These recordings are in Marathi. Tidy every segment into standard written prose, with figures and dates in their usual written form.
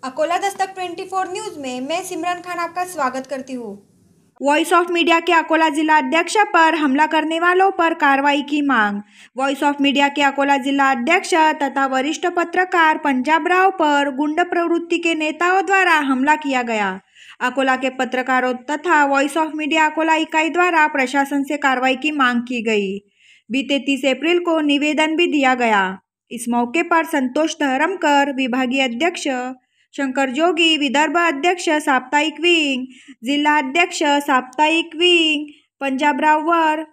अकोला दस्तक 24 न्यूज में मैं सिमरन खान आपका स्वागत करती हूँ। वॉइस ऑफ मीडिया के अकोला जिला अध्यक्ष पर हमला करने वालों पर कार्रवाई की मांग। वॉइस ऑफ मीडिया के अकोला जिला अध्यक्ष तथा वरिष्ठ पत्रकार पंजाब राव पर गुंड प्रवृत्ति के नेताओं द्वारा हमला किया गया। अकोला के पत्रकारों तथा वॉइस ऑफ मीडिया अकोला इकाई द्वारा प्रशासन से कार्रवाई की मांग की गई। बीते 30 अप्रैल को निवेदन भी दिया गया। इस मौके पर संतोष धरमकर विभागीय अध्यक्ष, शंकर जोगी विदर्भ अध्यक्ष साप्ताहिक विंग, जिला अध्यक्ष साप्ताहिक विंग पंजाब राववर,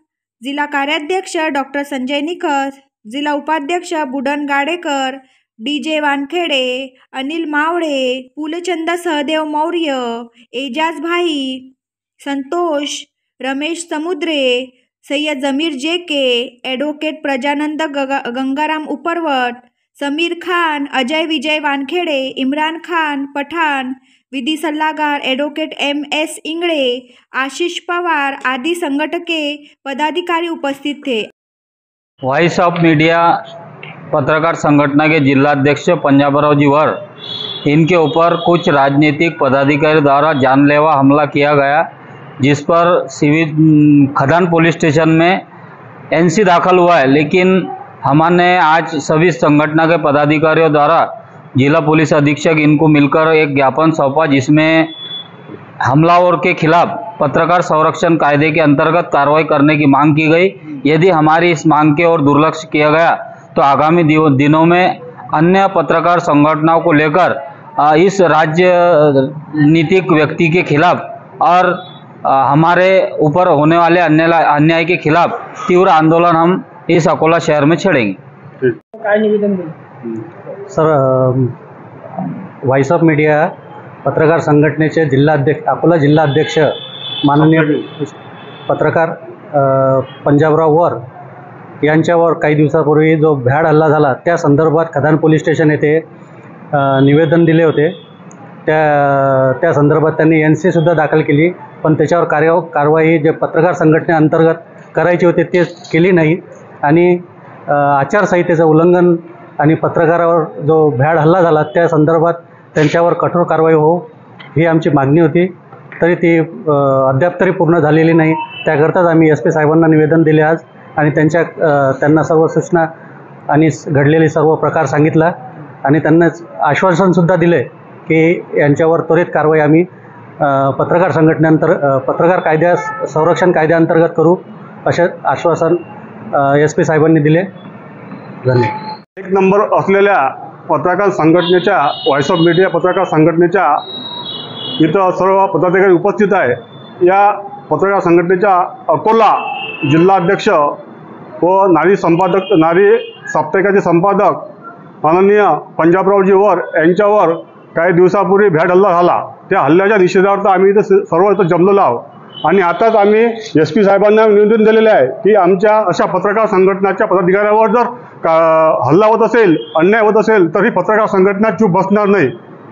जिला कार्याध्यक्ष डॉक्टर संजय निखस, जिला उपाध्यक्ष बुडन गाडेकर, डीजे वानखेडे, अनिल मावळे, फूलचंद सहदेव मौर्य, एजाज भाई, संतोष, रमेश समुद्रे, सैयद जमीर जेके, एडवोकेट प्रजानंद गंगाराम उपरवट, समीर खान, अजय विजय वानखेडे, इमरान खान पठान, विधि सल्लागार एडवोकेट MS इंगड़े, आशीष पवार आदि संगठके पदाधिकारी उपस्थित थे। वॉइस ऑफ मीडिया पत्रकार संगठन के जिलाध्यक्ष पंजाबराव जी वर इनके ऊपर कुछ राजनीतिक पदाधिकारी द्वारा जानलेवा हमला किया गया, जिस पर सिविल खदान पुलिस स्टेशन में NC दाखिल हुआ है। लेकिन हमने आज सभी संगठन के पदाधिकारियों द्वारा जिला पुलिस अधीक्षक इनको मिलकर एक ज्ञापन सौंपा, जिसमें हमलावर के खिलाफ पत्रकार संरक्षण कायदे के अंतर्गत कार्रवाई करने की मांग की गई। यदि हमारी इस मांग के ओर दुर्लक्ष्य किया गया तो आगामी दिनों में अन्य पत्रकार संगठनों को लेकर इस राज्य नीतिक व्यक्ति के खिलाफ और हमारे ऊपर होने वाले अन्याय के खिलाफ तीव्र आंदोलन हम इस अकोला शहर में छेड़ेंगे। काय निवेदन देईल सर, वॉइस ऑफ मीडिया पत्रकार संघटनेचे जिल्हाध्यक्ष अकोला जिल्हाध्यक्ष माननीय पत्रकार पंजाबराव वर यांच्यावर काही दिवसापूर्वी जो भ्याड हल्ला झाला त्या संदर्भात खदान पोलीस स्टेशन येथे निवेदन दिले होते। त्या संदर्भात त्यांनी NC सुद्धा दाखल केली, पण त्याच्यावर कारवाई जे पत्रकार संघटनेअंतर्गत करायची होती ते केली नाही आणि आचारसंहितेचं उल्लंघन आणि पत्रकारावर जो भ्याड हल्ला झाला त्या संदर्भात त्यांच्यावर कठोर कारवाई हो ही आमची मागणी होती। तरी ती अद्याप तरी पूर्ण झालेली नाही। त्याकरताच आम्ही SP साहेबांना निवेदन दिले आज आणि त्यांना सर्व सूचना आणि घडलेले सर्व प्रकार सांगितला आणि त्यांना आश्वासनसुद्धा दिले की यांच्यावर त्वरित कारवाई आम्ही पत्रकार संरक्षण कायद्याअंतर्गत करू असे आश्वासन SP साहेबांनी दिले। धन्यवाद। एक नंबर असलेल्या पत्रकार संघटनेच्या वॉइस ऑफ मीडिया पत्रकार संघटनेच्या इथं सर्व पदाधिकारी उपस्थित आहे। या पत्रकार संघटनेच्या अकोला जिल्हाध्यक्ष व नारी साप्ताहिकाचे संपादक माननीय पंजाबरावजी वर यांच्यावर काही दिवसापूर्वी भ्याड हल्ला झाला। त्या हल्ल्याच्या निषेधार्थ आम्ही इथं सर्व इथं जमलेलो आहोत आणि आताच आम्ही SP साहेबांना निवेदन दिलेले आहे की आमच्या अशा पत्रकार संघटनाच्या पदाधिकाऱ्यावर जर हल्ला होत असेल, अन्याय होत असेल तर ही पत्रकार संघटना चूप बसणार नाही।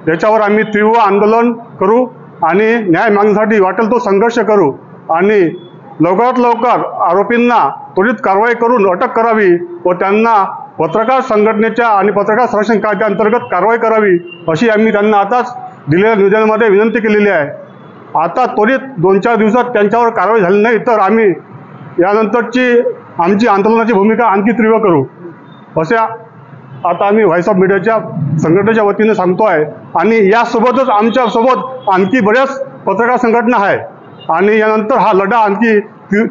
याच्यावर आम्ही तीव्र आंदोलन करू आणि न्याय मागण्यासाठी वाटेल तो संघर्ष करू आणि लवकरात लवकर आरोपींना त्वरित कारवाई करून अटक करावी व त्यांना पत्रकार संघटनेच्या आणि पत्रकार संरक्षण कायद्याअंतर्गत कारवाई करावी अशी आम्ही त्यांना आताच दिलेल्या निवेदनामध्ये विनंती केलेली आहे। आता त्वरित 2-4 दिवसात त्यांच्यावर कारवाई झाली नाही तर आम्ही यानंतरची आमची आंदोलनाची भूमिका आणखी तीव्र करू असे आता आम्ही व्हॉइस ऑफ मीडियाच्या संघटनेच्या वतीने सांगतो आहे आणि यासोबतच आमच्यासोबत आणखी बऱ्याच पत्रकार संघटना आहे आणि यानंतर हा लढा आणखी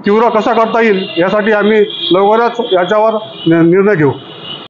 तीव्र कसा करता येईल यासाठी आम्ही लवकरच याच्यावर निर्णय घेऊ।